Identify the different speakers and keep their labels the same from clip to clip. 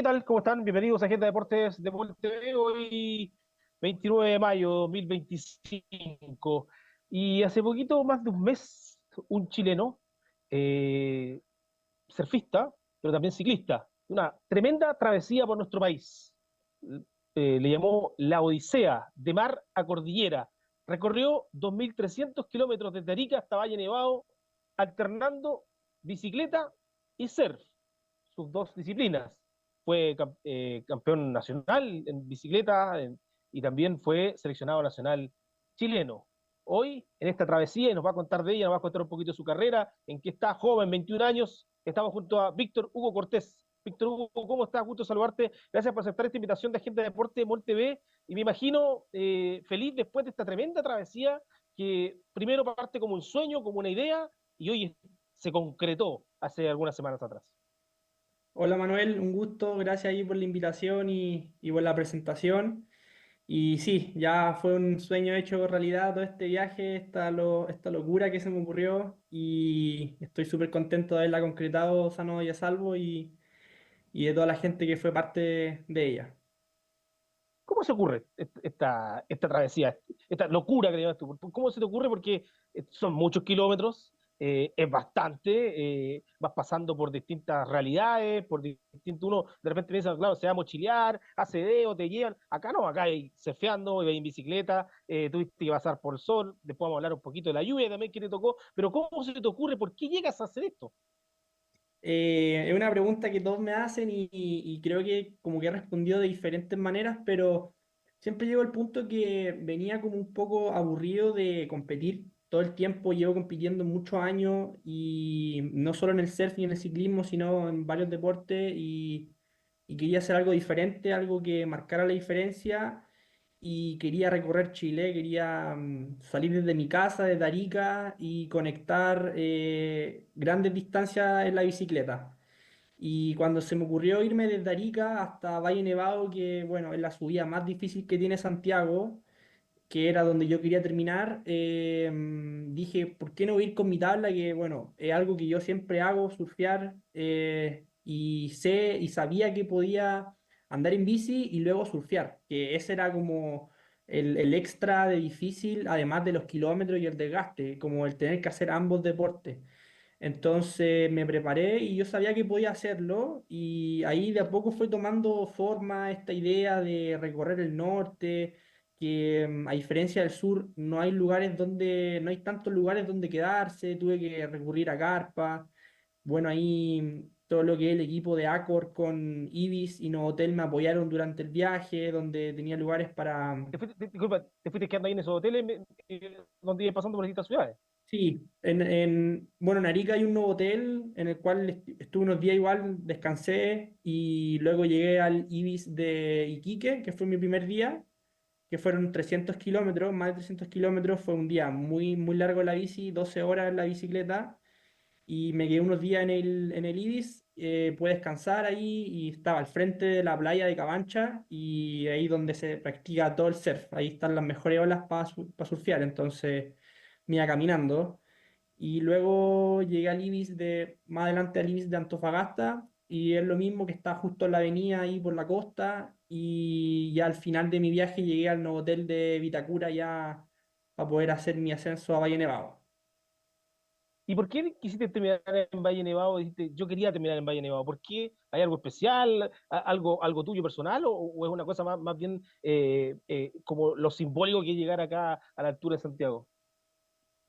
Speaker 1: ¿Qué tal? ¿Cómo están? Bienvenidos a Agenda Deportes de Deporte TV. Hoy, 29 de mayo de 2025. Y hace poquito, más de un mes, un chileno, eh, surfista, pero también ciclista, una tremenda travesía por nuestro país. Le llamó la Odisea, de mar a cordillera. Recorrió 2.300 kilómetros desde Arica hasta Valle Nevado, alternando bicicleta y surf, sus dos disciplinas. Fue campeón nacional en bicicleta y también fue seleccionado nacional chileno. Hoy, en esta travesía, y nos va a contar de ella, nos va a contar un poquito de su carrera, en que está joven, 21 años, estamos junto a Víctor Hugo Cortés. Víctor Hugo, ¿cómo estás? Gusto saludarte. Gracias por aceptar esta invitación de Agenda de Deporte de MOL TV. Y me imagino feliz después de esta tremenda travesía que primero parte como un sueño, como una idea, y hoy se concretó hace algunas semanas atrás.
Speaker 2: Hola Manuel, un gusto, gracias ahí por la invitación y por la presentación. Y sí, ya fue un sueño hecho realidad todo este viaje, esta locura que se me ocurrió y estoy súper contento de haberla concretado sano y a salvo y de toda la gente que fue parte de ella.
Speaker 1: ¿Cómo se ocurre esta travesía, esta locura que llevas tú? ¿Cómo se te ocurre? Porque son muchos kilómetros, es bastante, vas pasando por distintas realidades, por distintos, uno de repente piensa, claro, se va a mochilear, hace dedo, te llevan, acá no, acá hay surfeando, hay en bicicleta, tuviste que pasar por el sol, después vamos a hablar un poquito de la lluvia también que te tocó, pero ¿cómo se te ocurre? ¿Por qué llegas a hacer esto?
Speaker 2: Es una pregunta que todos me hacen y creo que como que he respondido de diferentes maneras, pero siempre llego al punto que venía como un poco aburrido de competir. Todo el tiempo llevo compitiendo muchos años y no solo en el surf y en el ciclismo, sino en varios deportes y quería hacer algo diferente, algo que marcara la diferencia y quería recorrer Chile, quería salir desde mi casa, desde Arica y conectar grandes distancias en la bicicleta. Y cuando se me ocurrió irme desde Arica hasta Valle Nevado, que bueno, es la subida más difícil que tiene Santiago, que era donde yo quería terminar, dije, ¿por qué no ir con mi tabla? Que bueno, es algo que yo siempre hago, surfear, y sé y sabía que podía andar en bici y luego surfear, que ese era como el extra de difícil, además de los kilómetros y el desgaste, como el tener que hacer ambos deportes. Entonces me preparé y yo sabía que podía hacerlo y ahí de a poco fue tomando forma esta idea de recorrer el norte, que a diferencia del sur no hay lugares donde, no hay tantos lugares donde quedarse, tuve que recurrir a carpa. Bueno, ahí todo lo que es el equipo de Accor con Ibis y Novotel me apoyaron durante el viaje, donde tenía lugares para.
Speaker 1: Disculpa, te fuiste quedando ahí en esos hoteles donde ibas pasando por distintas ciudades.
Speaker 2: Sí, bueno, en Arica hay un nuevo hotel en el cual estuve unos días igual, descansé y luego llegué al Ibis de Iquique, que fue mi primer día, que fueron 300 kilómetros, más de 300 kilómetros, fue un día muy, muy largo en la bici, 12 horas en la bicicleta y me quedé unos días en el Ibis, pude descansar ahí y estaba al frente de la playa de Cabancha y ahí donde se practica todo el surf, ahí están las mejores olas para surfear, entonces me iba caminando. Y luego llegué al Ibis más adelante al Ibis de Antofagasta, y es lo mismo que está justo en la avenida ahí por la costa. Y ya al final de mi viaje llegué al nuevo hotel de Vitacura ya para poder hacer mi ascenso a Valle Nevado.
Speaker 1: ¿Y por qué quisiste terminar en Valle Nevado? Dijiste, yo quería terminar en Valle Nevado. ¿Por qué? ¿Hay algo especial? ¿Algo tuyo personal? ¿O es una cosa más bien como lo simbólico que es llegar acá a la altura de Santiago?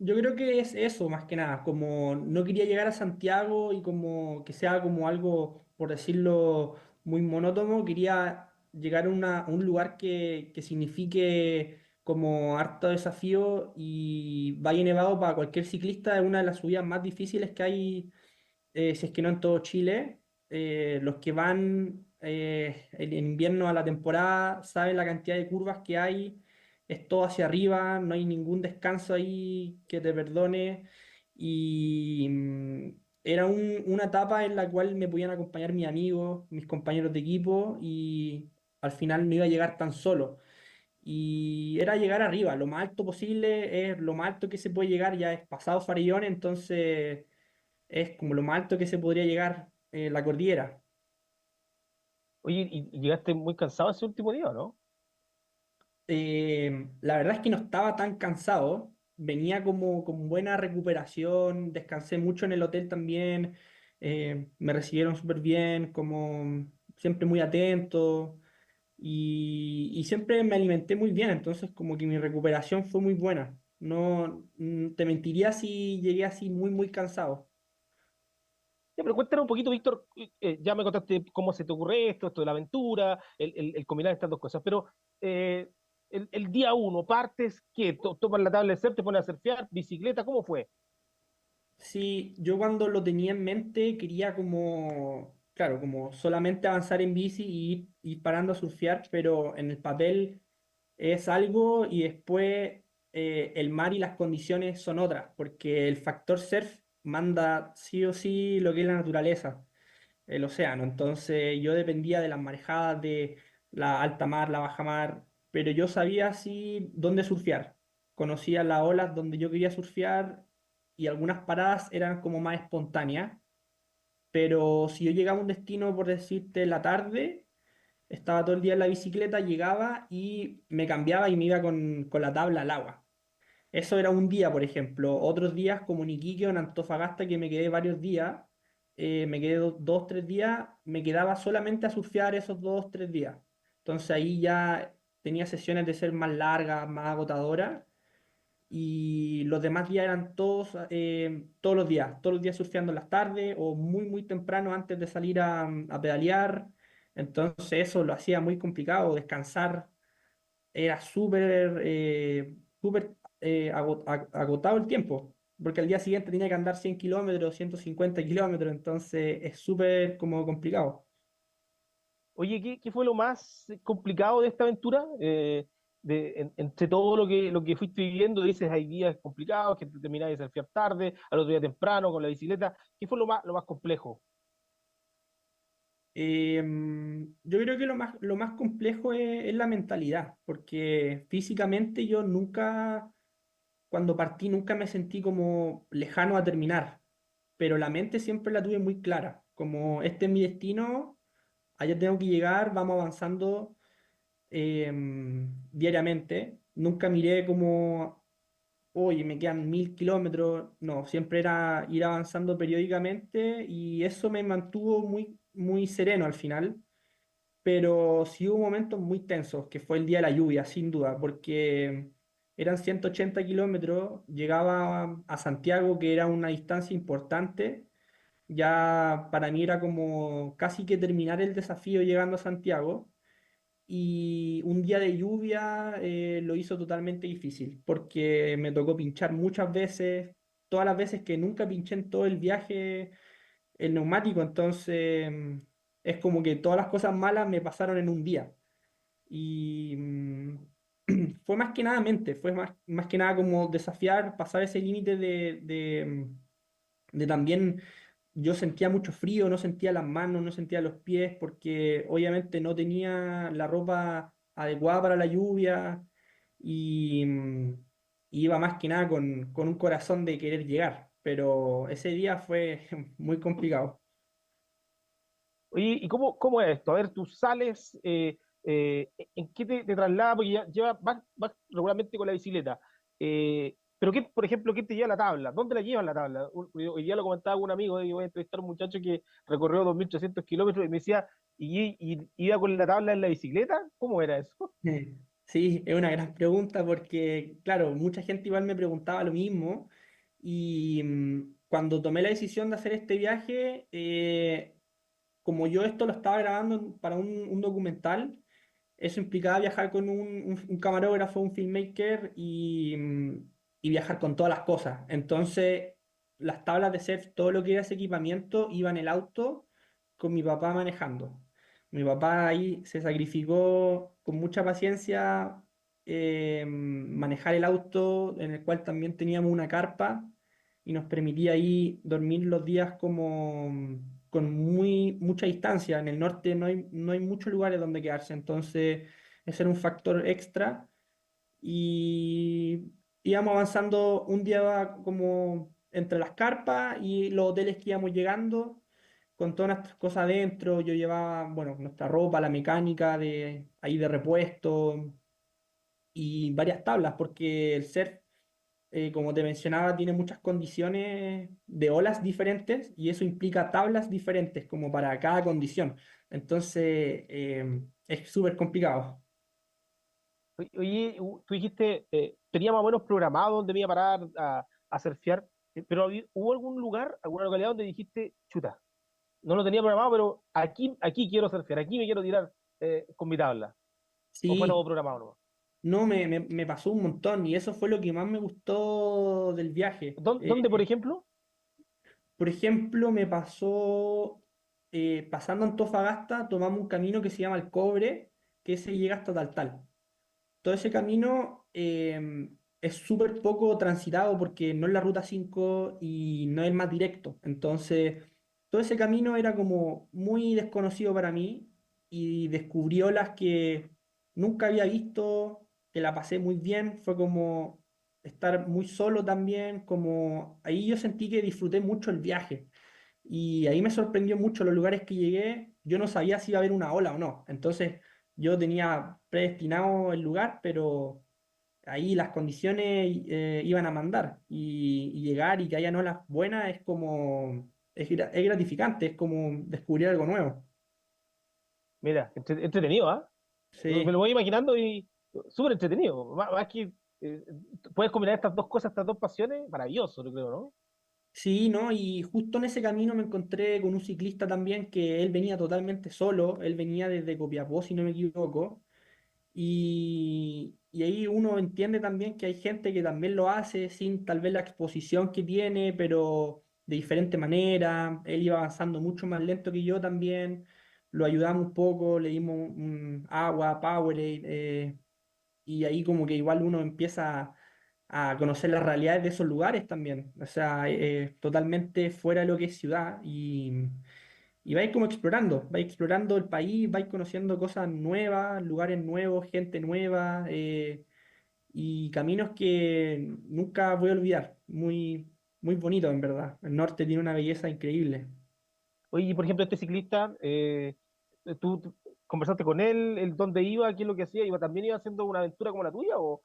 Speaker 2: Yo creo que es eso más que nada, como no quería llegar a Santiago y como que sea como algo, por decirlo, muy monótono, quería llegar a un lugar que signifique como harto desafío y Valle Nevado para cualquier ciclista es una de las subidas más difíciles que hay, si es que no en todo Chile. Los que van en invierno a la temporada saben la cantidad de curvas que hay, es todo hacia arriba, no hay ningún descanso ahí que te perdone. Y era una etapa en la cual me podían acompañar mis amigos, mis compañeros de equipo y al final no iba a llegar tan solo. Y era llegar arriba, lo más alto posible, es lo más alto que se puede llegar, ya es pasado Farellones, entonces es como lo más alto que se podría llegar la cordillera.
Speaker 1: Oye, y llegaste muy cansado ese último día, ¿o no?
Speaker 2: La verdad es que no estaba tan cansado, venía como con buena recuperación, descansé mucho en el hotel también, me recibieron súper bien, como siempre muy atento y siempre me alimenté muy bien, entonces como que mi recuperación fue muy buena. No, te mentiría si llegué así muy cansado.
Speaker 1: Ya, pero cuéntanos un poquito, Víctor, ya me contaste cómo se te ocurre esto, esto de la aventura, el combinar estas dos cosas, pero eh, el día uno, partes, ¿qué? ¿Tomas la tabla de surf, te pones a surfear, bicicleta, ¿cómo fue?
Speaker 2: Sí, yo cuando lo tenía en mente quería como, claro, como solamente avanzar en bici y ir parando a surfear, pero en el papel es algo y después el mar y las condiciones son otras, porque el factor surf manda sí o sí lo que es la naturaleza, el océano. Entonces yo dependía de las marejadas, de la alta mar, la baja mar, pero yo sabía sí dónde surfear. Conocía las olas donde yo quería surfear y algunas paradas eran como más espontáneas, pero si yo llegaba a un destino, por decirte, en la tarde, estaba todo el día en la bicicleta, llegaba y me cambiaba y me iba con la tabla al agua. Eso era un día, por ejemplo. Otros días, como en Iquique o en Antofagasta, que me quedé varios días, me quedé 2, 3 días, me quedaba solamente a surfear esos 2, 3 días. Entonces ahí ya tenía sesiones de ser más largas, más agotadoras, y los demás días eran todos los días surfeando en las tardes o muy temprano antes de salir a pedalear. Entonces eso lo hacía muy complicado, descansar era súper agotado el tiempo, porque al día siguiente tenía que andar 100 kilómetros, 150 kilómetros, entonces es súper como complicado.
Speaker 1: Oye, ¿qué fue lo más complicado de esta aventura? Entre todo lo que fuiste viviendo, dices, hay días complicados, que te terminás de surfear tarde, al otro día temprano, con la bicicleta. ¿Qué fue lo más complejo?
Speaker 2: Yo creo que lo más complejo es la mentalidad, porque físicamente yo nunca, cuando partí, nunca me sentí como lejano a terminar, pero la mente siempre la tuve muy clara, como este es mi destino, allá tengo que llegar, vamos avanzando diariamente. Nunca miré como, oye, me quedan 1000 kilómetros. No, siempre era ir avanzando periódicamente y eso me mantuvo muy sereno al final. Pero sí hubo momentos muy tensos, que fue el día de la lluvia, sin duda, porque eran 180 kilómetros, llegaba a Santiago, que era una distancia importante. Ya para mí era como casi que terminar el desafío llegando a Santiago y un día de lluvia lo hizo totalmente difícil porque me tocó pinchar muchas veces, todas las veces que nunca pinché en todo el viaje el neumático, entonces es como que todas las cosas malas me pasaron en un día. Y fue más que nada mente, fue más que nada como desafiar, pasar ese límite de también yo sentía mucho frío, no sentía las manos, no sentía los pies, porque obviamente no tenía la ropa adecuada para la lluvia y iba más que nada con un corazón de querer llegar, pero ese día fue muy complicado.
Speaker 1: Oye, ¿y cómo es esto? A ver, tú sales, ¿en qué te trasladas? Porque vas regularmente con la bicicleta. Pero, por ejemplo, ¿qué te lleva la tabla? ¿Dónde la llevas la tabla? Hoy día lo comentaba con un amigo, que voy a entrevistar a un muchacho que recorrió 2.300 kilómetros y me decía, ¿y iba con la tabla en la bicicleta? ¿Cómo era eso?
Speaker 2: Sí, es una gran pregunta porque, claro, mucha gente igual me preguntaba lo mismo y cuando tomé la decisión de hacer este viaje, como yo esto lo estaba grabando para un documental, eso implicaba viajar con un camarógrafo, un filmmaker y viajar con todas las cosas. Entonces, las tablas de surf, todo lo que era ese equipamiento, iba en el auto con mi papá manejando. Mi papá ahí se sacrificó con mucha paciencia manejar el auto, en el cual también teníamos una carpa y nos permitía ahí dormir los días como con mucha distancia. En el norte no hay muchos lugares donde quedarse, entonces ese era un factor extra y íbamos avanzando un día como entre las carpas y los hoteles que íbamos llegando con todas nuestras cosas adentro. Yo llevaba, bueno, nuestra ropa, la mecánica de ahí de repuesto y varias tablas, porque el surf, como te mencionaba, tiene muchas condiciones de olas diferentes y eso implica tablas diferentes como para cada condición. Entonces, es súper complicado.
Speaker 1: Oye, tú dijiste, tenía más o menos programado dónde me iba a parar a surfear, pero ¿hubo algún lugar, alguna localidad donde dijiste, chuta, no lo tenía programado, pero aquí quiero surfear, aquí me quiero tirar con mi tabla? ¿O fue todo
Speaker 2: Sí,
Speaker 1: programado nomás?
Speaker 2: no, me pasó un montón y eso fue lo que más me gustó del viaje.
Speaker 1: ¿Dónde, por ejemplo?
Speaker 2: Por ejemplo, me pasó pasando Antofagasta, tomamos un camino que se llama El Cobre, que se llega hasta Taltal. Todo ese camino es súper poco transitado porque no es la ruta 5 y no es el más directo. Entonces, todo ese camino era como muy desconocido para mí y descubrí olas que nunca había visto, que la pasé muy bien. Fue como estar muy solo también, como ahí yo sentí que disfruté mucho el viaje. Y ahí me sorprendió mucho los lugares que llegué. Yo no sabía si iba a haber una ola o no. Entonces yo tenía predestinado el lugar, pero ahí las condiciones iban a mandar. Y llegar y que haya olas buenas es como, es gratificante, es como descubrir algo nuevo.
Speaker 1: Mira, entretenido, ¿ah? Me lo
Speaker 2: Sí.
Speaker 1: voy imaginando y súper entretenido. Más que eh, puedes combinar estas dos cosas, estas dos pasiones, maravilloso, yo creo, ¿no?
Speaker 2: Sí, ¿no? Y justo en ese camino me encontré con un ciclista también que él venía totalmente solo, él venía desde Copiapó, si no me equivoco. Y ahí uno entiende también que hay gente que también lo hace sin tal vez la exposición que tiene, pero de diferente manera. Él iba avanzando mucho más lento que yo también. Lo ayudamos un poco, le dimos agua, Powerade, y ahí como que igual uno empieza a conocer las realidades de esos lugares también. O sea, totalmente fuera de lo que es ciudad y vais como explorando, vais explorando el país, vais conociendo cosas nuevas, lugares nuevos, gente nueva y caminos que nunca voy a olvidar. Muy, muy bonito, en verdad. El norte tiene una belleza increíble.
Speaker 1: Oye, y por ejemplo, este ciclista, tú conversaste con él dónde iba, qué es lo que hacía, también iba haciendo una aventura como la tuya o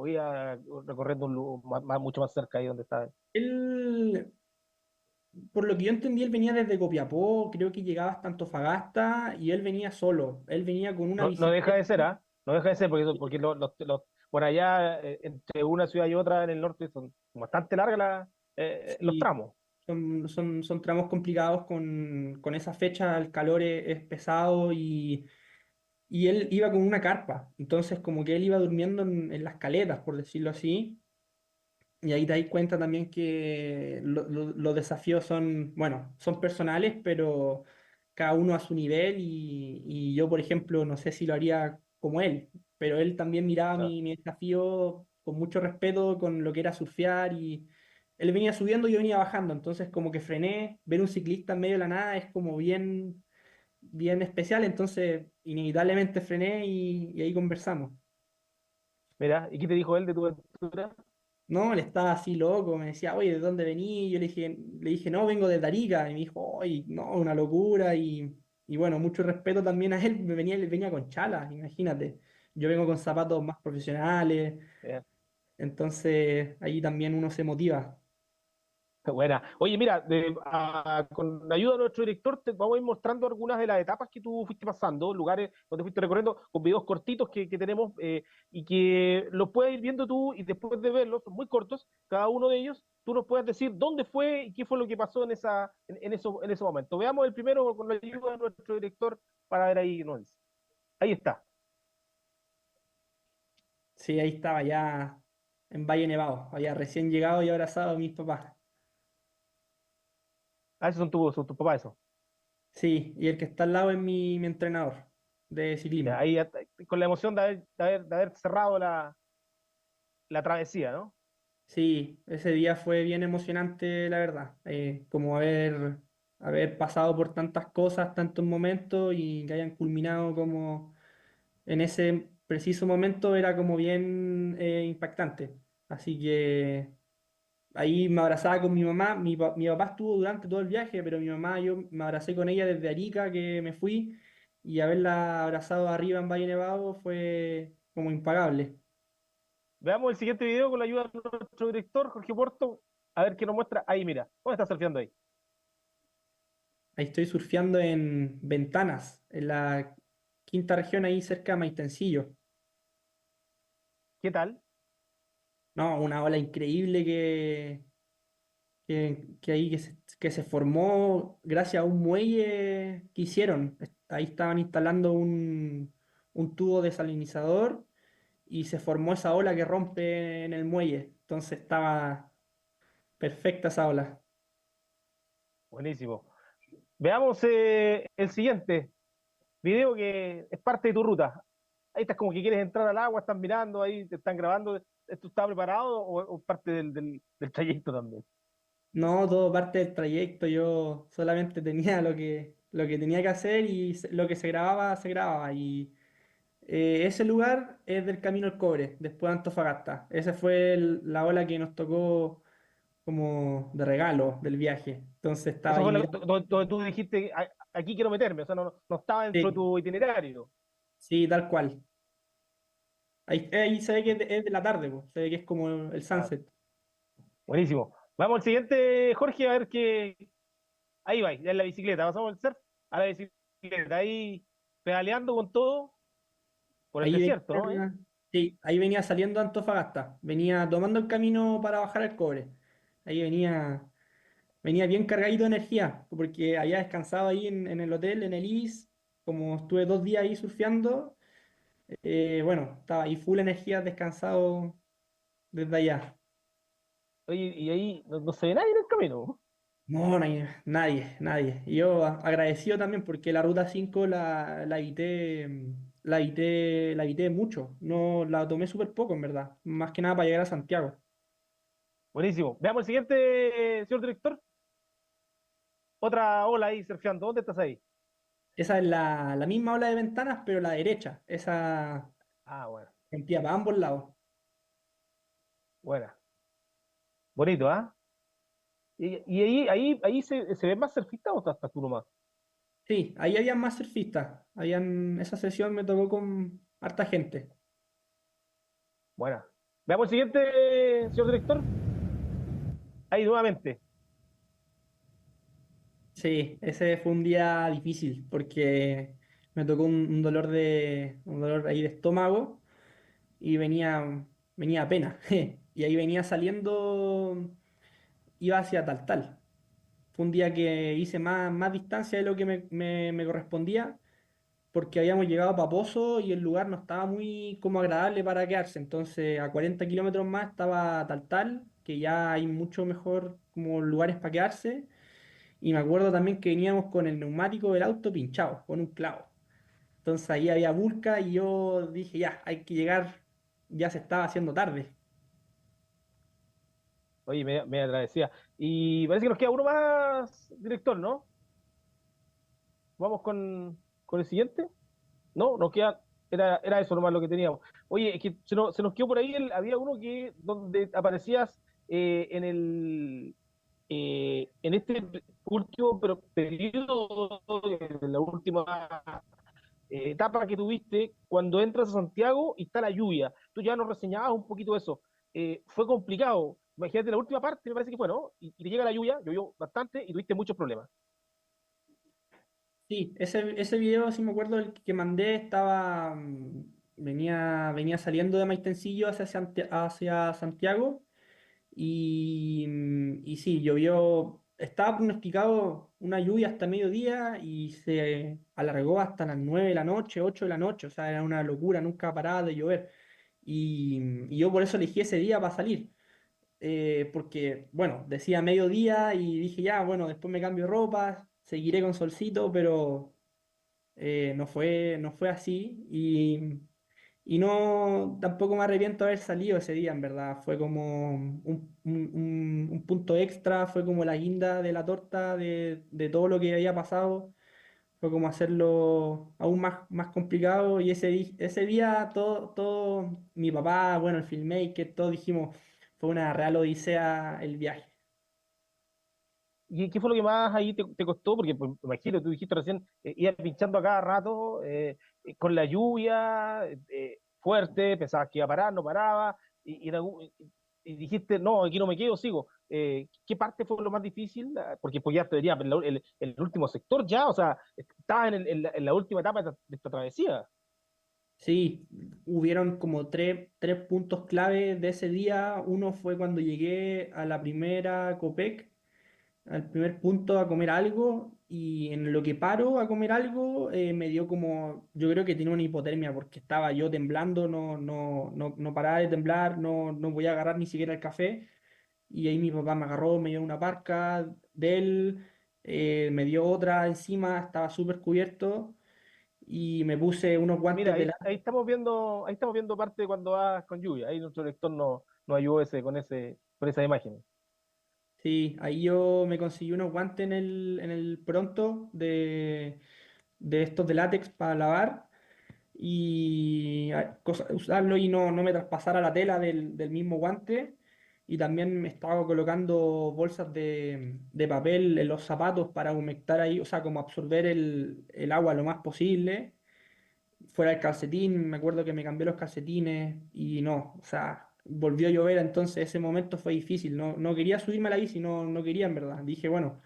Speaker 1: iba recorriendo mucho más cerca ahí donde estaba?
Speaker 2: Él, por lo que yo entendí, él venía desde Copiapó, creo que llegaba hasta Antofagasta y él venía solo. Él venía con una
Speaker 1: No, no deja de
Speaker 2: bicicleta.
Speaker 1: ser, ¿ah? No deja de ser, porque por allá, entre una ciudad y otra en el norte, son bastante largas los
Speaker 2: Sí,
Speaker 1: tramos.
Speaker 2: son tramos complicados con esa fecha, el calor es pesado y él iba con una carpa, entonces como que él iba durmiendo en las caletas, por decirlo así, y ahí te das cuenta también que los desafíos son, bueno, son personales, pero cada uno a su nivel y yo, por ejemplo, no sé si lo haría como él, pero él también miraba
Speaker 1: Ah,
Speaker 2: mi desafío con mucho respeto, con lo que era surfear y él venía subiendo y yo venía bajando, entonces como que frené, ver un ciclista en medio de la nada es como bien, bien especial, entonces inevitablemente frené y ahí conversamos.
Speaker 1: mira, ¿y qué te dijo él de tu aventura?
Speaker 2: No, él estaba así loco, me decía, oye, ¿de dónde vení? Y yo le dije, no, vengo de Arica. Y me dijo, oye, no, una locura. Y bueno, mucho respeto también a él, él venía con chalas, imagínate. Yo vengo con zapatos más profesionales, entonces ahí también uno se motiva.
Speaker 1: Buena. Oye, mira, con la ayuda de nuestro director, te vamos a ir mostrando algunas de las etapas que tú fuiste pasando, lugares donde fuiste recorriendo, con videos cortitos que tenemos y que los puedes ir viendo tú y después de verlos, son muy cortos, cada uno de ellos, tú nos puedes decir dónde fue y qué fue lo que pasó en ese momento. Veamos el primero con la ayuda de nuestro director para ver ahí, nos dice. Ahí está.
Speaker 2: Sí, ahí estaba ya en Valle Nevado, había recién llegado y abrazado a mis papás.
Speaker 1: Ah, esos son tus papás, eso.
Speaker 2: Sí, y el que está al lado es mi entrenador de
Speaker 1: Ya,
Speaker 2: ciclismo.
Speaker 1: ahí con la emoción de haber cerrado la travesía, ¿no?
Speaker 2: Sí, ese día fue bien emocionante, la verdad. Como haber pasado por tantas cosas, tantos momentos y que hayan culminado como en ese preciso momento era como bien impactante. Así que ahí me abrazaba con mi mamá. Mi papá estuvo durante todo el viaje, pero mi mamá, yo me abracé con ella desde Arica, que me fui, y haberla abrazado arriba en Valle Nevado fue como impagable.
Speaker 1: Veamos el siguiente video con la ayuda de nuestro director, Jorge Puerto, a ver qué nos muestra. Ahí, mira, ¿cómo está surfeando ahí?
Speaker 2: Ahí estoy surfeando en Ventanas, en la quinta región, ahí cerca de Maitencillo.
Speaker 1: ¿Qué tal?
Speaker 2: No, una ola increíble que ahí que se formó gracias a un muelle que hicieron. Ahí estaban instalando un tubo desalinizador y se formó esa ola que rompe en el muelle. Entonces estaba perfecta esa ola.
Speaker 1: Buenísimo. Veamos el siguiente video que es parte de tu ruta. Ahí estás como que quieres entrar al agua, estás mirando, ahí te están grabando. ¿Esto está preparado o parte del trayecto también?
Speaker 2: No, todo parte del trayecto. Yo solamente tenía lo que tenía que hacer y lo que se grababa, se grababa. Y ese lugar es del Camino al Cobre, después de Antofagasta. Esa fue la ola que nos tocó como de regalo del viaje. Entonces estaba
Speaker 1: Eso
Speaker 2: ahí
Speaker 1: fue
Speaker 2: mirando.
Speaker 1: donde tú dijiste, aquí quiero meterme", o sea, no estaba dentro de
Speaker 2: Sí,
Speaker 1: tu itinerario.
Speaker 2: sí, tal cual. Ahí se ve que es de la tarde, po. Se ve que es como el
Speaker 1: Ah,
Speaker 2: sunset.
Speaker 1: buenísimo. Vamos al siguiente, Jorge, a ver qué. Ahí va, ya en la bicicleta. Pasamos el surf a la bicicleta. Ahí pedaleando con todo por el
Speaker 2: Ahí
Speaker 1: desierto, ¿no?
Speaker 2: venía, sí, ahí venía saliendo Antofagasta. Venía tomando el camino para bajar al Cobre. Ahí venía bien cargadito de energía, porque había descansado ahí en el hotel, en el Ibis. Como estuve 2 días ahí surfeando, bueno, estaba ahí full energía, descansado desde allá.
Speaker 1: Oye, y ahí no se ve nadie en el camino.
Speaker 2: No, nadie, nadie. Y yo agradecido también porque la ruta 5 la evité, la evité mucho. No, la tomé súper poco, en verdad. Más que nada para llegar a Santiago.
Speaker 1: Buenísimo. Veamos el siguiente, señor director. Otra ola ahí surfeando. ¿Dónde estás ahí?
Speaker 2: Esa es la misma ola de ventanas, pero la derecha. Esa
Speaker 1: Ah, bueno.
Speaker 2: sentía para ambos lados.
Speaker 1: Buena. Bonito, ¿ah? Y ahí se ve más surfista o estás tú nomás.
Speaker 2: Sí, ahí había más surfistas. Esa sesión me tocó con harta gente.
Speaker 1: Buena. Veamos el siguiente, señor director. Ahí nuevamente.
Speaker 2: Sí, ese fue un día difícil porque me tocó un dolor ahí de estómago y venía apenas. Y ahí venía saliendo, iba hacia Taltal. Fue un día que hice más distancia de lo que me correspondía porque habíamos llegado a Paposo y el lugar no estaba muy como agradable para quedarse. Entonces a 40 kilómetros más estaba Taltal, que ya hay mucho mejor como lugares para quedarse. Y me acuerdo también que veníamos con el neumático del auto pinchado, con un clavo. Entonces ahí había vulca y yo dije, ya, hay que llegar, ya se estaba haciendo tarde.
Speaker 1: Oye, me agradecía. Y parece que nos queda uno más, director, ¿no? Vamos con el siguiente. No, nos queda, era eso nomás lo que teníamos. Oye, es que se nos quedó por ahí, había uno que donde aparecías en este último periodo, en la última etapa que tuviste, cuando entras a Santiago y está la lluvia. Tú ya nos reseñabas un poquito eso. Fue complicado. Imagínate la última parte, me parece que fue, ¿no? Y te llega la lluvia, llovió bastante y tuviste muchos problemas.
Speaker 2: Sí, ese video, si me acuerdo, el que mandé estaba, venía saliendo de Maitencillo hacia Santiago y sí, llovió, estaba pronosticado una lluvia hasta mediodía y se alargó hasta las 9 de la noche, 8 de la noche, o sea, era una locura, nunca paraba de llover. Y yo por eso elegí ese día para salir, porque, bueno, decía mediodía y dije, ya, bueno, después me cambio de ropa, seguiré con solcito, pero no fue así y no, tampoco me arrepiento de haber salido ese día, en verdad. Fue como un punto extra, fue como la guinda de la torta de todo lo que había pasado. Fue como hacerlo aún más complicado y ese día mi papá, bueno, el filmmaker, todos dijimos, fue una real odisea el viaje.
Speaker 1: ¿Y qué fue lo que más ahí te costó? Porque pues, imagino, tú dijiste recién, ibas pinchando a cada rato, con la lluvia fuerte, pensabas que iba a parar, no paraba, y dijiste, no, aquí no me quedo, sigo. ¿Qué parte fue lo más difícil? Porque pues ya te venía el último sector ya, o sea, estabas en la última etapa de esta travesía.
Speaker 2: Sí, hubieron como tres puntos clave de ese día. Uno fue cuando llegué a la primera Copec, al primer punto a comer algo, y en lo que paro a comer algo me dio como, yo creo que tenía una hipotermia porque estaba yo temblando, no paraba de temblar, no voy a agarrar ni siquiera el café. Y ahí mi papá me agarró, me dio una parca de él, me dio otra encima, estaba súper cubierto y me puse unos
Speaker 1: Mira,
Speaker 2: guantes de
Speaker 1: ahí estamos viendo parte de cuando vas con lluvia. Ahí nuestro lector no ayudó con esa imagen.
Speaker 2: Sí, ahí yo me conseguí unos guantes en el Pronto de estos de látex para lavar y usarlo y no me traspasara la tela del mismo guante. Y también me estaba colocando bolsas de papel en los zapatos para humectar ahí, o sea, como absorber el agua lo más posible. Fuera el calcetín, me acuerdo que me cambié los calcetines y no, o sea, volvió a llover, entonces ese momento fue difícil, no quería subirme a la bici, no quería en verdad. Dije, bueno,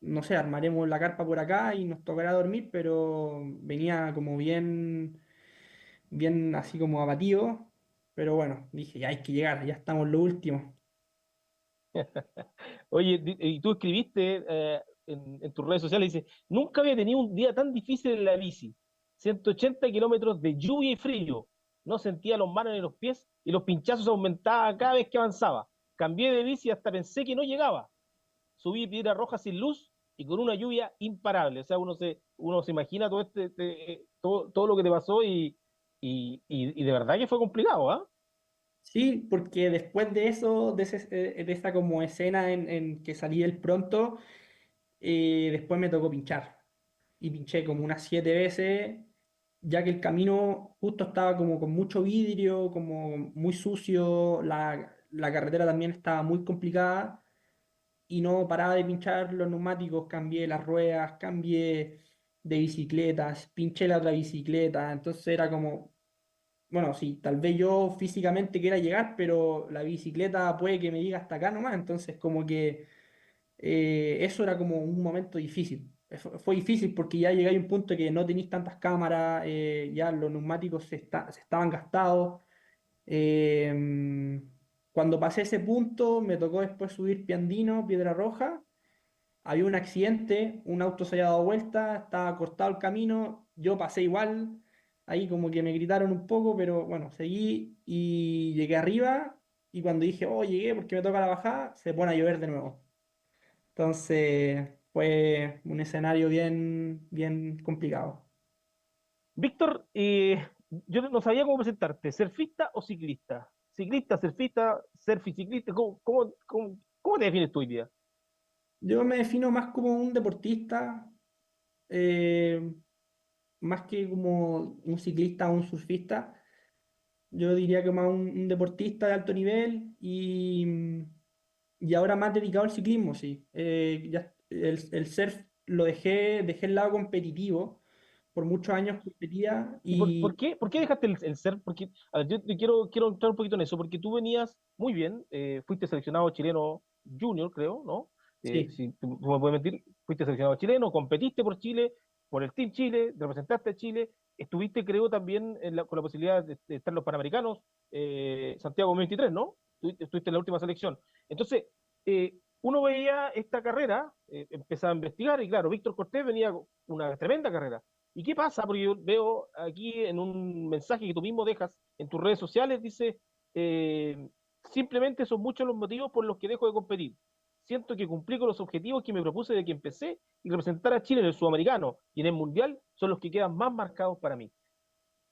Speaker 2: no sé, armaremos la carpa por acá y nos tocará dormir, pero venía como bien así como abatido, pero bueno, dije, ya hay que llegar, ya estamos en lo último.
Speaker 1: Oye, y tú escribiste en tus redes sociales, dice, nunca había tenido un día tan difícil en la bici. 180 kilómetros de lluvia y frío. No sentía los manos ni los pies y los pinchazos aumentaban cada vez que avanzaba. Cambié de bici hasta pensé que no llegaba. Subí Piedra Roja sin luz y con una lluvia imparable. O sea, uno se imagina todo lo que te pasó y de verdad que fue complicado, ¿ah?
Speaker 2: Sí, porque después de eso, de esa como escena en que salí del Pronto, después me tocó pinchar. Y pinché como unas 7 veces, ya que el camino justo estaba como con mucho vidrio, como muy sucio, la carretera también estaba muy complicada y no paraba de pinchar los neumáticos, cambié las ruedas, cambié de bicicletas, pinché la otra bicicleta, entonces era como, bueno, sí, tal vez yo físicamente quiera llegar, pero la bicicleta puede que me diga hasta acá nomás, entonces como que eso era como un momento difícil. Fue difícil porque ya llegáis a un punto que no tenéis tantas cámaras, ya los neumáticos se estaban gastados. Eh, Cuando pasé ese punto, me tocó después subir Piandino, Piedra Roja. Había un accidente, un auto se había dado vuelta, estaba cortado el camino, yo pasé igual, ahí como que me gritaron un poco, pero bueno, seguí y llegué arriba y cuando dije, oh, llegué porque me toca la bajada, se pone a llover de nuevo. Entonces fue un escenario bien complicado.
Speaker 1: Víctor, yo no sabía cómo presentarte, ¿surfista o ciclista? Ciclista, surfista, ciclista, ¿cómo te defines tú hoy día?
Speaker 2: Yo me defino más como un deportista, eh, más que como un ciclista o un surfista. Yo diría que más un deportista de alto nivel y ahora más dedicado al ciclismo, sí. El surf lo dejé el lado competitivo. Por muchos años competía
Speaker 1: ¿Y por qué dejaste el surf? Porque, a ver, yo te quiero entrar un poquito en eso, porque tú venías muy bien, fuiste seleccionado chileno junior, creo, ¿no?
Speaker 2: sí,
Speaker 1: Si tú me puedes mentir, fuiste seleccionado chileno, competiste por Chile, por el Team Chile, representaste a Chile, estuviste, creo, también con la posibilidad de estar en los Panamericanos, Santiago 2023, ¿no? Estuviste en la última selección. Entonces, uno veía esta carrera, empezaba a investigar, y claro, Víctor Cortés venía con una tremenda carrera. ¿Y qué pasa? Porque yo veo aquí en un mensaje que tú mismo dejas en tus redes sociales, dice, eh, simplemente son muchos los motivos por los que dejo de competir. Siento que cumplí con los objetivos que me propuse de que empecé y representar a Chile en el Sudamericano y en el Mundial son los que quedan más marcados para mí.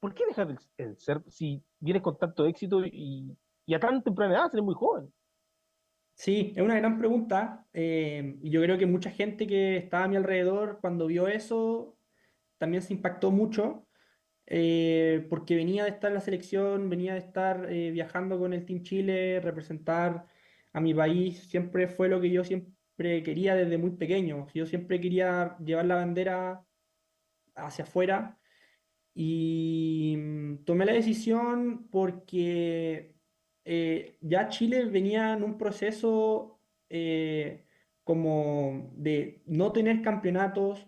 Speaker 1: ¿Por qué dejas el ser si vienes con tanto éxito y a tan temprana edad, eres muy joven?
Speaker 2: sí, es una gran pregunta. Y yo creo que mucha gente que estaba a mi alrededor cuando vio eso también se impactó mucho. porque venía de estar en la selección, venía de estar viajando con el Team Chile, representar a mi país, siempre fue lo que yo siempre quería desde muy pequeño. Yo siempre quería llevar la bandera hacia afuera y tomé la decisión porque ya Chile venía en un proceso como de no tener campeonatos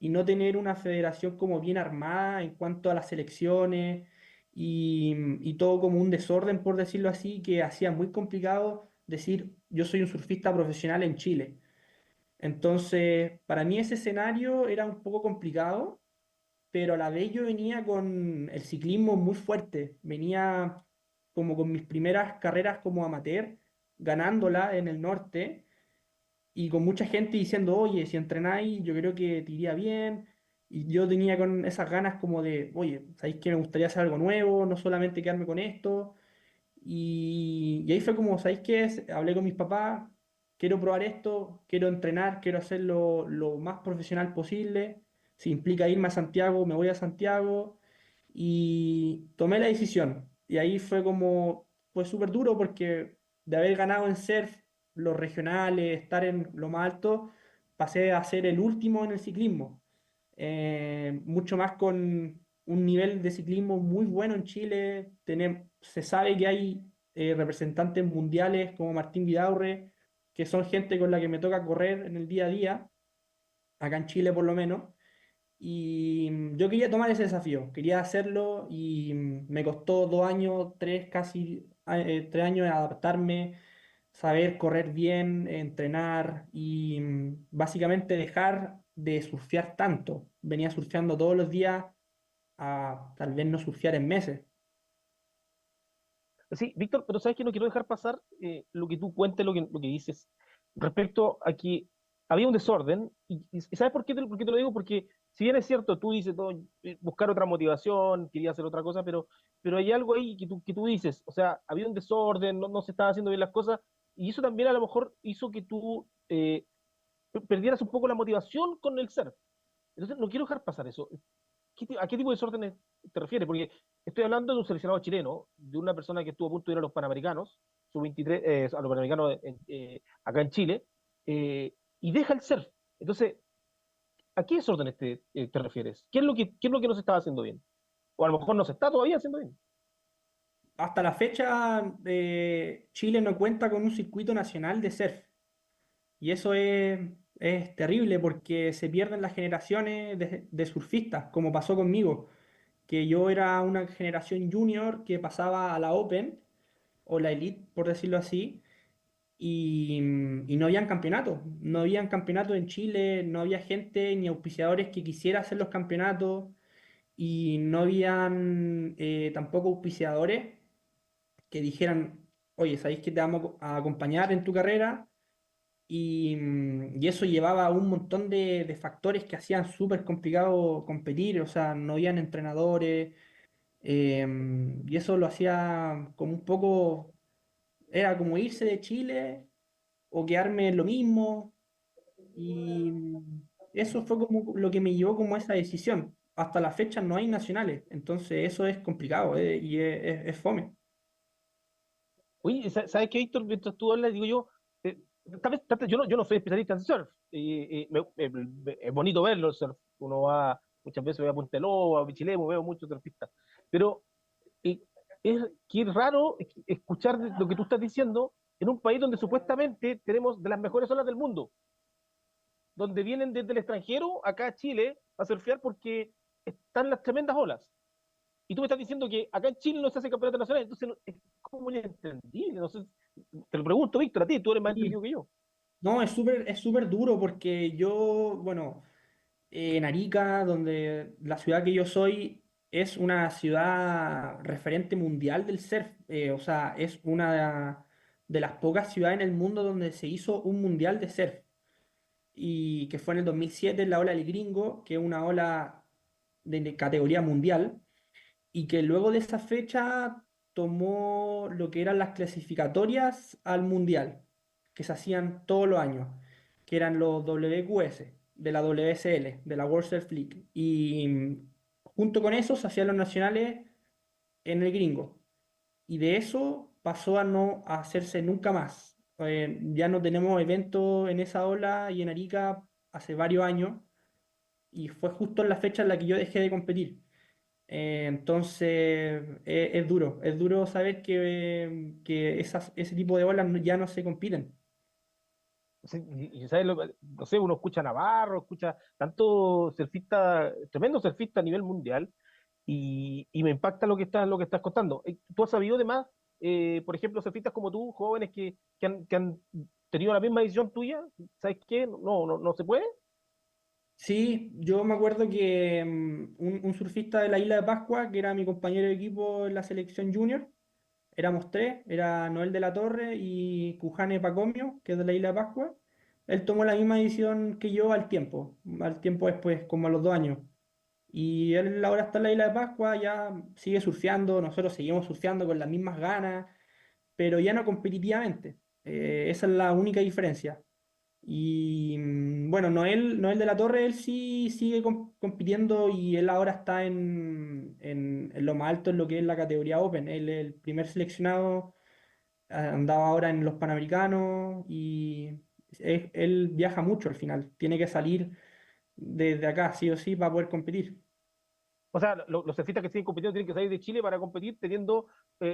Speaker 2: y no tener una federación como bien armada en cuanto a las selecciones y todo como un desorden, por decirlo así, que hacía muy complicado decir yo soy un surfista profesional en Chile. Entonces, para mí ese escenario era un poco complicado, pero a la vez yo venía con el ciclismo muy fuerte, venía como con mis primeras carreras como amateur, ganándola en el norte y con mucha gente diciendo, oye, si entrenáis, yo creo que te iría bien. Y yo tenía con esas ganas como de, oye, ¿sabéis que me gustaría hacer algo nuevo? No solamente quedarme con esto. Y ahí fue como, ¿sabéis qué es? Hablé con mis papás, quiero probar esto, quiero entrenar, quiero hacerlo lo más profesional posible. Si implica irme a Santiago, me voy a Santiago. Y tomé la decisión. Y ahí fue como, fue súper duro porque de haber ganado en surf los regionales, estar en lo más alto, pasé a ser el último en el ciclismo. Mucho más con un nivel de ciclismo muy bueno en Chile. Se sabe que hay representantes mundiales como Martín Vidaurre, que son gente con la que me toca correr en el día a día, acá en Chile por lo menos. Y yo quería tomar ese desafío, quería hacerlo y me costó 2 años, tres, casi 3 años adaptarme, saber correr bien, entrenar y básicamente dejar de surfear tanto. Venía surfeando todos los días a tal vez no surfear en meses.
Speaker 1: Sí, Víctor, pero sabes que no quiero dejar pasar lo que tú cuentes, lo que dices, respecto a que había un desorden. Y ¿sabes por qué te lo digo? Porque si bien es cierto, tú dices no, buscar otra motivación, quería hacer otra cosa, pero hay algo ahí que tú dices, o sea, había un desorden, no se estaban haciendo bien las cosas, y eso también a lo mejor hizo que tú perdieras un poco la motivación con el ser. Entonces, no quiero dejar pasar eso. ¿A qué tipo de desórdenes te refieres? Porque estoy hablando de un seleccionado chileno, de una persona que estuvo a punto de ir a los Panamericanos, sub-23, a los Panamericanos acá en Chile, y deja el surf. Entonces, ¿a qué desórdenes te refieres? ¿Qué es lo que no se estaba haciendo bien? O a lo mejor no se está todavía haciendo bien.
Speaker 2: Hasta la fecha, Chile no cuenta con un circuito nacional de surf. Y eso es terrible porque se pierden las generaciones de surfistas, como pasó conmigo, que yo era una generación junior que pasaba a la Open o la Elite, por decirlo así, y no habían campeonatos. No habían campeonatos en Chile, no había gente ni auspiciadores que quisiera hacer los campeonatos y no habían tampoco auspiciadores que dijeran, oye, ¿sabéis que te vamos a acompañar en tu carrera? Y eso llevaba a un montón de factores que hacían súper complicado competir, o sea, no habían entrenadores, y eso lo hacía como un poco, era como irse de Chile o quedarme en lo mismo, y eso fue como lo que me llevó como a esa decisión. Hasta la fecha no hay nacionales, entonces eso es complicado, y es fome.
Speaker 1: Oye, ¿sabes qué, Víctor? Mientras tú hablas, digo yo, yo no soy especialista en surf. Es bonito verlo, el surf. Uno va, muchas veces ve a Punta del Lobo, a Pichilemu, veo muchos surfistas. Pero eh, es raro escuchar lo que tú estás diciendo en un país donde supuestamente tenemos de las mejores olas del mundo, donde vienen desde el extranjero acá a Chile a surfear porque están las tremendas olas. Y tú me estás diciendo que acá en Chile no se hace campeonato nacional, entonces es como inentendible. No sé, te lo pregunto, Víctor, a ti, tú eres más
Speaker 2: Sí.
Speaker 1: entendido que yo.
Speaker 2: No, es súper duro porque yo, bueno, en Arica, donde la ciudad que yo soy es una ciudad referente mundial del surf. O sea, es una de las pocas ciudades en el mundo donde se hizo un mundial de surf. Y que fue en el 2007 en la ola del Gringo, que es una ola de categoría mundial y que luego de esa fecha tomó lo que eran las clasificatorias al mundial, que se hacían todos los años, que eran los WQS, de la WSL, de la World Surf League. Y junto con eso se hacían los nacionales en el gringo. Y de eso pasó a no hacerse nunca más. Ya no tenemos eventos en esa ola y en Arica hace varios años, y fue justo en la fecha en la que yo dejé de competir. Entonces, es duro saber que ese tipo de olas ya no se compiten.
Speaker 1: Sí, ¿sabes no sé, uno escucha a Navarro, escucha tanto surfista, tremendo surfista a nivel mundial, y me impacta lo que estás contando. ¿Tú has sabido además, por ejemplo, surfistas como tú, jóvenes que han tenido la misma decisión tuya? ¿Sabes qué? No se puede.
Speaker 2: Sí, yo me acuerdo que un surfista de la isla de Pascua, que era mi compañero de equipo en la selección junior, éramos tres, era Noel de la Torre y Cujane Pacomio, que es de la isla de Pascua. Él tomó la misma decisión que yo al tiempo después, como a los 2 años. Y él ahora está en la isla de Pascua, ya sigue surfeando, nosotros seguimos surfeando con las mismas ganas, pero ya no competitivamente. Esa es la única diferencia. Y bueno, Noel de la Torre, él sí sigue compitiendo, y él ahora está en lo más alto en lo que es la categoría Open. Él es el primer seleccionado, andaba ahora en los Panamericanos, y él viaja mucho al final. Tiene que salir desde acá, sí o sí, para poder competir.
Speaker 1: O sea, los surfistas que siguen compitiendo tienen que salir de Chile para competir, teniendo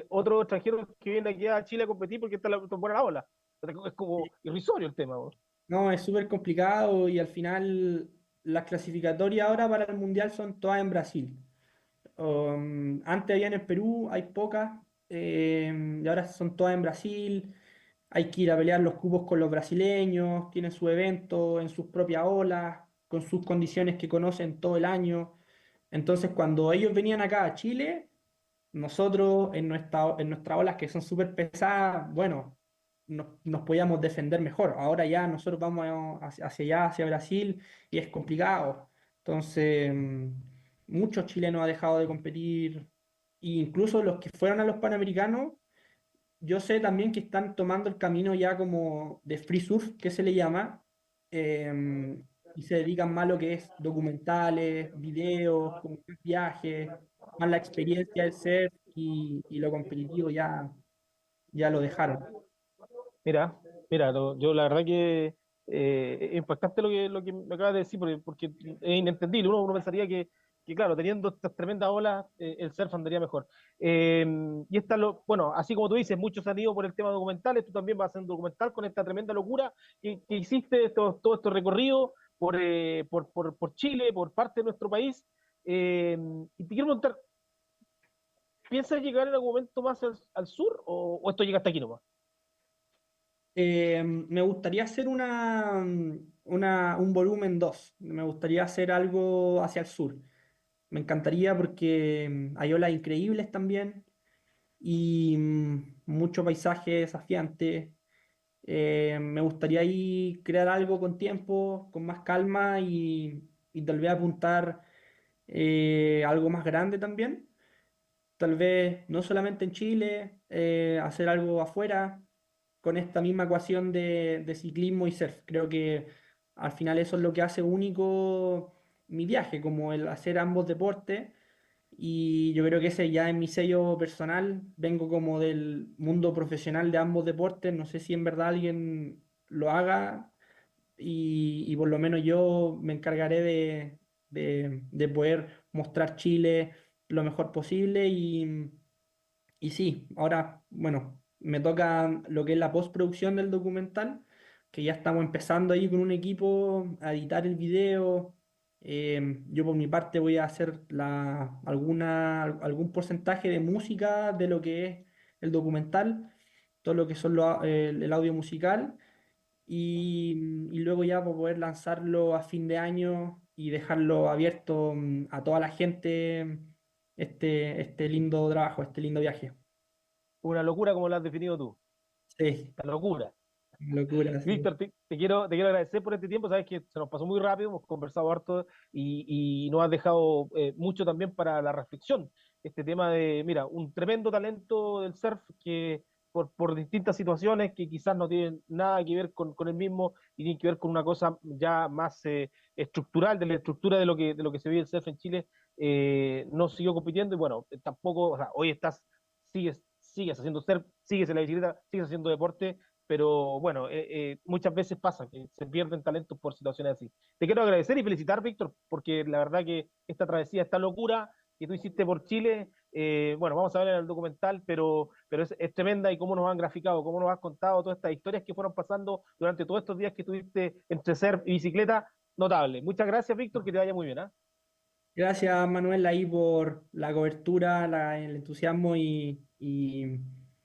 Speaker 1: otros extranjeros que vienen aquí a Chile a competir porque está tan buena la ola. O sea, es como irrisorio el tema, ¿no?
Speaker 2: No, es súper complicado, y al final las clasificatorias ahora para el Mundial son todas en Brasil. Antes había en Perú, hay pocas, y ahora son todas en Brasil. Hay que ir a pelear los cupos con los brasileños, tienen su evento en sus propias olas, con sus condiciones que conocen todo el año. Entonces, cuando ellos venían acá a Chile, nosotros en nuestras olas que son súper pesadas, bueno, nos podíamos defender mejor. Ahora ya nosotros vamos hacia allá, hacia Brasil, y es complicado. Entonces, muchos chilenos han dejado de competir, e incluso los que fueron a los Panamericanos, yo sé también que están tomando el camino ya como de free surf, que se le llama, y se dedican más a lo que es documentales, videos, como más viajes, más la experiencia del surf, y lo competitivo ya lo dejaron.
Speaker 1: Mira, mira, yo la verdad que es impactante lo que me acabas de decir, porque es inentendible. Uno pensaría que, claro, teniendo estas tremendas olas, el surf andaría mejor. Eh, y bueno, así como tú dices, muchos han ido por el tema documentales, tú también vas a hacer un documental con esta tremenda locura que hiciste, todo este recorrido por Chile, por parte de nuestro país. Y te quiero preguntar, ¿piensas llegar en algún momento más al sur o esto llega hasta aquí nomás?
Speaker 2: Me gustaría hacer un volumen 2. Me gustaría hacer algo hacia el sur. Me encantaría porque hay olas increíbles también, y mucho paisaje desafiante. Me gustaría ahí crear algo con tiempo, con más calma, y tal vez apuntar algo más grande también. Tal vez no solamente en Chile, hacer algo afuera con esta misma ecuación de ciclismo y surf. Creo que al final eso es lo que hace único mi viaje, como el hacer ambos deportes. Y yo creo que ese ya es mi sello personal. Vengo como del mundo profesional de ambos deportes. No sé si en verdad alguien lo haga, y por lo menos yo me encargaré de poder mostrar Chile lo mejor posible. Y sí, ahora, bueno, me toca lo que es la postproducción del documental, que ya estamos empezando ahí con un equipo a editar el video. Yo por mi parte voy a hacer algún porcentaje de música de lo que es el documental, todo lo que son el audio musical, y luego ya para poder lanzarlo a fin de año y dejarlo abierto a toda la gente, este lindo trabajo, este lindo viaje.
Speaker 1: Una locura como la has definido tú.
Speaker 2: Sí,
Speaker 1: La locura.
Speaker 2: locura, sí.
Speaker 1: Víctor, te quiero agradecer por este tiempo. Sabes que se nos pasó muy rápido, hemos conversado harto y nos has dejado mucho también para la reflexión. Este tema de, mira, un tremendo talento del surf que por distintas situaciones que quizás no tienen nada que ver con el mismo y tienen que ver con una cosa ya más estructural, de la estructura de lo que se vive el surf en Chile, no siguió compitiendo y bueno, tampoco, o sea, hoy sigues haciendo surf, sigues en la bicicleta, sigues haciendo deporte, pero bueno, muchas veces pasa que se pierden talentos por situaciones así. Te quiero agradecer y felicitar, Víctor, porque la verdad que esta travesía, esta locura que tú hiciste por Chile, bueno, vamos a ver en el documental, pero es tremenda y cómo nos han graficado, cómo nos has contado todas estas historias que fueron pasando durante todos estos días que estuviste entre surf y bicicleta, notable. Muchas gracias, Víctor, que te vaya muy bien, ¿ah?
Speaker 2: Gracias, Manuel, ahí por la cobertura, el entusiasmo y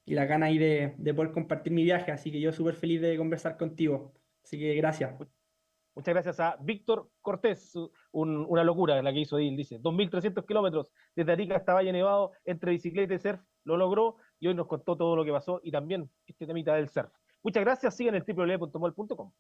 Speaker 2: la gana ahí de poder compartir mi viaje. Así que yo súper feliz de conversar contigo. Así que gracias.
Speaker 1: Muchas gracias a Víctor Cortés, una locura la que hizo él, dice, 2.300 kilómetros desde Arica hasta Valle Nevado, entre bicicleta y surf, lo logró y hoy nos contó todo lo que pasó y también este temita del surf. Muchas gracias, sigan el www.mol.com.